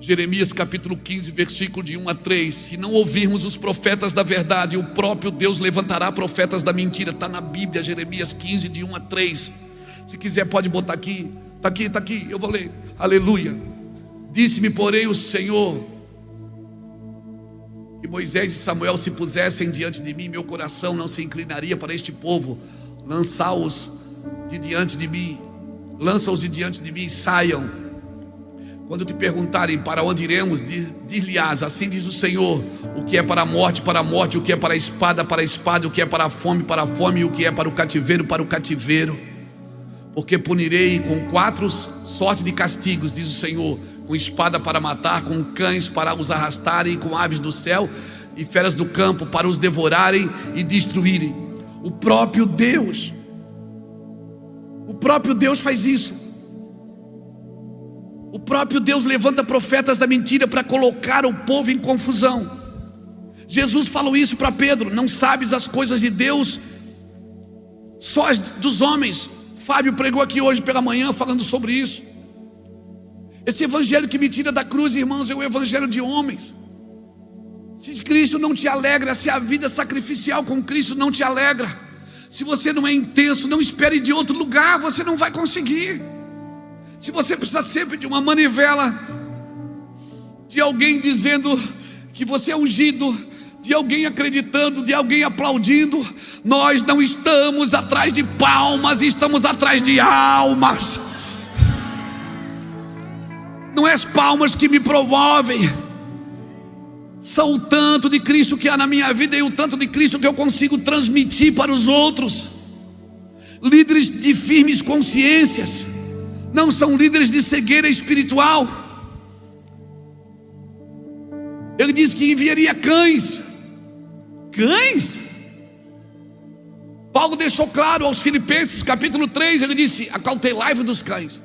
Jeremias capítulo 15, versículo de 1 a 3. Se não ouvirmos os profetas da verdade, o próprio Deus levantará profetas da mentira. Está na Bíblia, Jeremias 15, de 1 a 3. Se quiser pode botar aqui. Está aqui, eu vou ler. Aleluia. Disse-me, porém, o Senhor, que Moisés e Samuel se pusessem diante de mim, meu coração não se inclinaria para este povo. Lança-os de diante de mim, lança-os de diante de mim e saiam. Quando te perguntarem para onde iremos, dir-lhe-ás: assim diz o Senhor, o que é para a morte, o que é para a espada, o que é para a fome, e o que é para o cativeiro. Porque punirei com 4 sortes de castigos, diz o Senhor: com espada para matar, com cães para os arrastarem, com aves do céu e feras do campo para os devorarem e destruírem. O próprio Deus faz isso. O próprio Deus levanta profetas da mentira para colocar o povo em confusão. Jesus falou isso para Pedro: não sabes as coisas de Deus, só as dos homens. Fábio pregou aqui hoje pela manhã falando sobre isso. Esse evangelho que me tira da cruz, irmãos, é o evangelho de homens. Se Cristo não te alegra, se a vida sacrificial com Cristo não te alegra, se você não é intenso, não espere de outro lugar, você não vai conseguir. Se você precisa sempre de uma manivela, de alguém dizendo que você é ungido, de alguém acreditando, de alguém aplaudindo. Nós não estamos atrás de palmas, estamos atrás de almas. Não é as palmas que me promovem, são o tanto de Cristo que há na minha vida e o tanto de Cristo que eu consigo transmitir para os outros. Líderes de firmes consciências não são líderes de cegueira espiritual. Ele disse que enviaria cães. Cães? Paulo deixou claro aos Filipenses, capítulo 3, ele disse: acautelai-vos dos cães.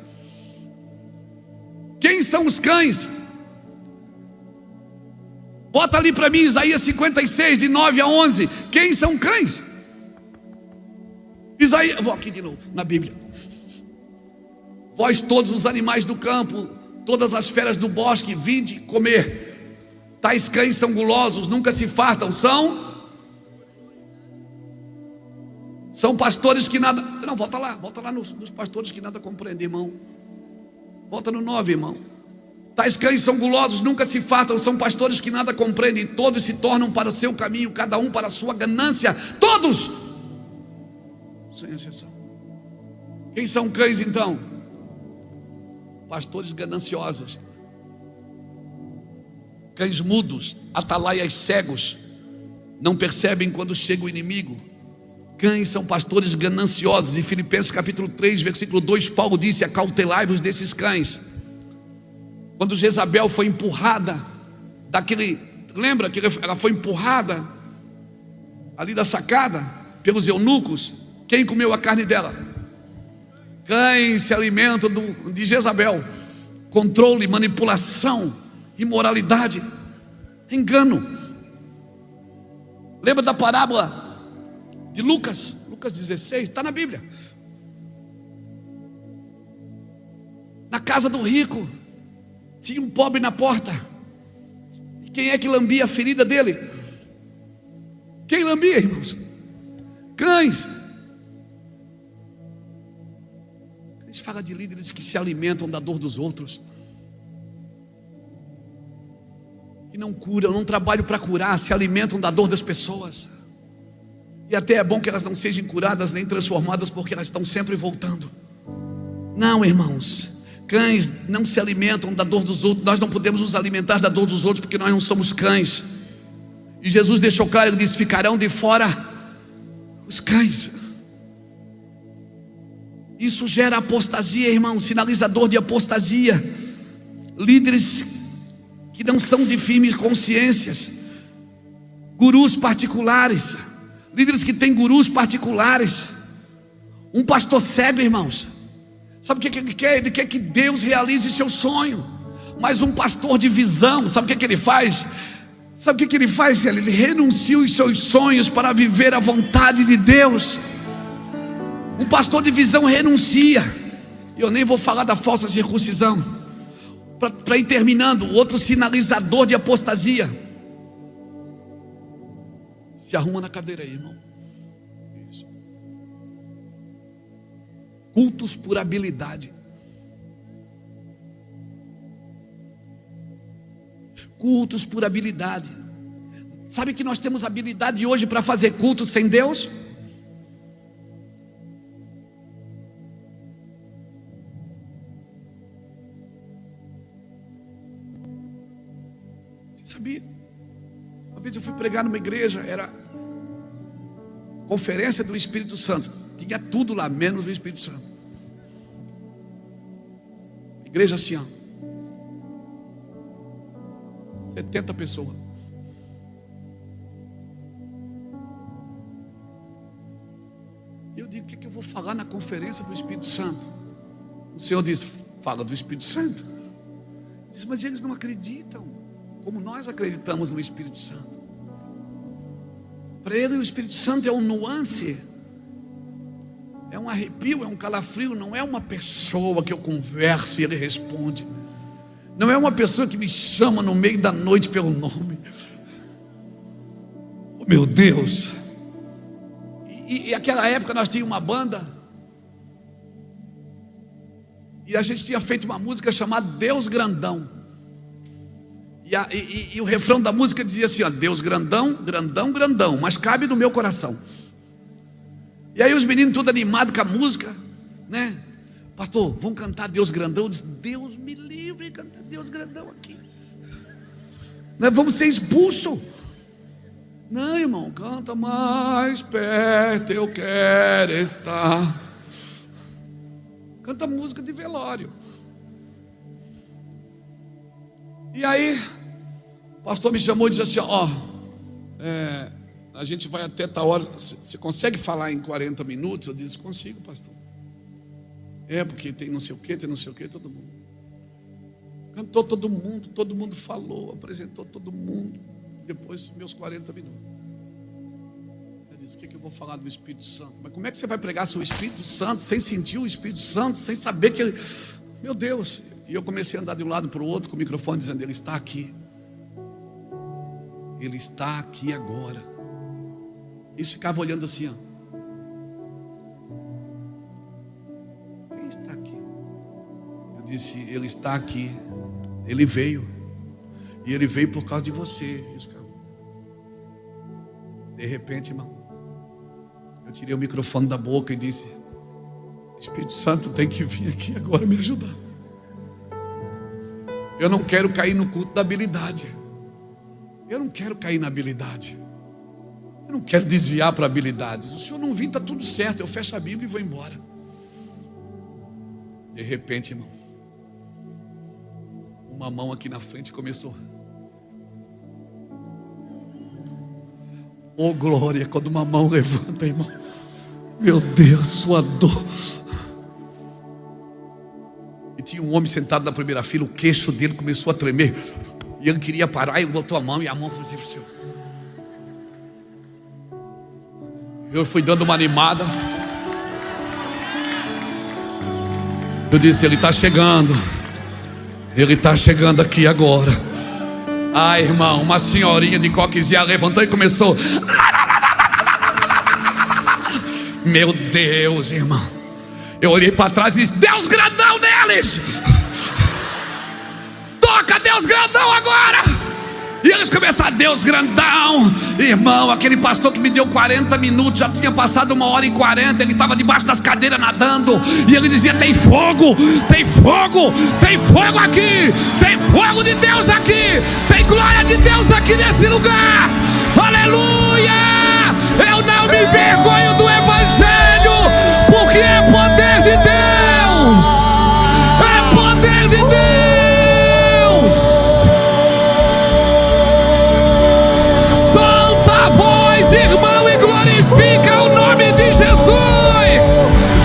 Quem são os cães? Bota ali para mim Isaías 56, de 9 a 11. Quem são cães? Isaías, vou aqui de novo, na Bíblia. Vós todos os animais do campo, todas as feras do bosque, vinde comer. Tais cães são gulosos, nunca se fartam. São pastores que nada... Não, volta lá nos pastores que nada compreendem, irmão. Volta no 9, irmão. Tais cães são gulosos, nunca se fartam. São pastores que nada compreendem. Todos se tornam para o seu caminho, cada um para a sua ganância. Todos, sem exceção. Quem são cães então? Pastores gananciosos, cães mudos, atalaias cegos, não percebem quando chega o inimigo. Cães são pastores gananciosos. Em Filipenses capítulo 3, versículo 2, Paulo disse: acautelai-vos desses cães. Quando Jezabel foi empurrada daquele, lembra que ela foi empurrada ali da sacada pelos eunucos? Quem comeu a carne dela? Cães se alimentam de Jezabel. Controle, manipulação, imoralidade, engano. Lembra da parábola de Lucas 16, está na Bíblia. Na casa do rico tinha um pobre na porta. E quem é que lambia a ferida dele? Quem lambia, irmãos? Cães. A gente fala de líderes que se alimentam da dor dos outros, que não curam, não trabalham para curar, se alimentam da dor das pessoas. E até é bom que elas não sejam curadas nem transformadas, porque elas estão sempre voltando. Não, irmãos, cães não se alimentam da dor dos outros. Nós não podemos nos alimentar da dor dos outros, porque nós não somos cães. E Jesus deixou claro, ele disse: ficarão de fora os cães. Isso gera apostasia, irmão, sinalizador de apostasia. Líderes que não são de firmes consciências, gurus particulares, líderes que têm gurus particulares. Um pastor cego, irmãos, sabe o que ele quer? Ele quer que Deus realize seu sonho. Mas um pastor de visão, sabe o que ele faz? Sabe o que ele faz? Ele renuncia os seus sonhos para viver a vontade de Deus. Um pastor de visão renuncia. Eu nem vou falar da falsa circuncisão. Para ir terminando, outro sinalizador de apostasia. Se arruma na cadeira aí, irmão. Isso. Cultos por habilidade. Cultos por habilidade. Sabe que nós temos habilidade hoje para fazer cultos sem Deus? Sabia? Uma vez eu fui pregar numa igreja, era conferência do Espírito Santo, tinha tudo lá, menos o Espírito Santo. Igreja assim, ó, 70 pessoas. Eu digo: o que eu vou falar na conferência do Espírito Santo? O Senhor diz: fala do Espírito Santo. Eu disse: mas eles não acreditam como nós acreditamos no Espírito Santo. Para ele o Espírito Santo é um nuance, é um arrepio, é um calafrio. Não é uma pessoa que eu converso e ele responde. Não é uma pessoa que me chama no meio da noite pelo nome. Oh, meu Deus. E naquela época nós tínhamos uma banda, e a gente tinha feito uma música chamada Deus Grandão. E o refrão da música dizia assim, ó: Deus grandão, grandão, grandão, mas cabe no meu coração. E aí os meninos tudo animados com a música, né? Pastor, vamos cantar Deus grandão. Eu disse: Deus me livre, cantar Deus grandão aqui. Nós vamos ser expulsos. Não, irmão, canta mais perto, eu quero estar. Canta música de velório. E aí o pastor me chamou e disse assim: ó, a gente vai até tal hora. Você consegue falar em 40 minutos? Eu disse: consigo, pastor. Porque tem não sei o que, tem não sei o que, todo mundo cantou, todo mundo falou, apresentou todo mundo. Depois meus 40 minutos, eu disse: o que eu vou falar do Espírito Santo? Mas como é que você vai pregar sobre o Espírito Santo sem sentir o Espírito Santo, sem saber que ele... Meu Deus. E eu comecei a andar de um lado para o outro com o microfone, dizendo: Ele está aqui. Ele está aqui agora. E ficava olhando assim, ó. Quem está aqui? Eu disse: Ele está aqui. Ele veio. E Ele veio por causa de você. De repente, irmão, eu tirei o microfone da boca e disse: Espírito Santo tem que vir aqui agora me ajudar. Eu não quero cair no culto da habilidade. Eu não quero cair na habilidade. Eu não quero desviar para habilidades. O senhor não vir, está tudo certo. Eu fecho a Bíblia e vou embora. De repente, irmão, uma mão aqui na frente começou. Oh glória, quando uma mão levanta, irmão, meu Deus, sua dor. E tinha um homem sentado na primeira fila, o queixo dele começou a tremer. E ele queria parar, e botou a mão, e a mão falou assim: Senhor. Eu fui dando uma animada. Eu disse: Ele está chegando. Ele está chegando aqui agora. Ah, irmão, uma senhorinha de coquezinha levantou e começou. Meu Deus, irmão. Eu olhei para trás e disse: Deus grandão neles. Toca Deus grandão agora. E eles começaram: Deus grandão. Irmão, aquele pastor que me deu 40 minutos, já tinha passado 1h40. Ele estava debaixo das cadeiras nadando. E ele dizia: tem fogo, tem fogo, tem fogo aqui. Tem fogo de Deus aqui. Tem glória de Deus aqui nesse lugar. Aleluia. Eu não me envergonho do Evangelho, porque é poder de Deus. É poder de Deus. Irmão, e glorifica o nome de Jesus.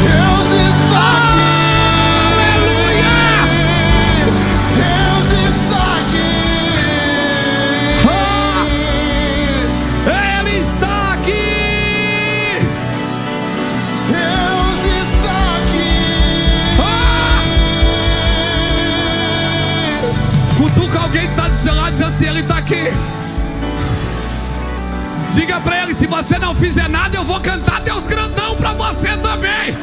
Deus está aqui. Aleluia. Deus está aqui. Ele está aqui. Deus está aqui. Cutuca alguém que está do seu lado e diz assim: Ele está aqui. Diga para ele: se você não fizer nada, eu vou cantar Deus grandão para você também.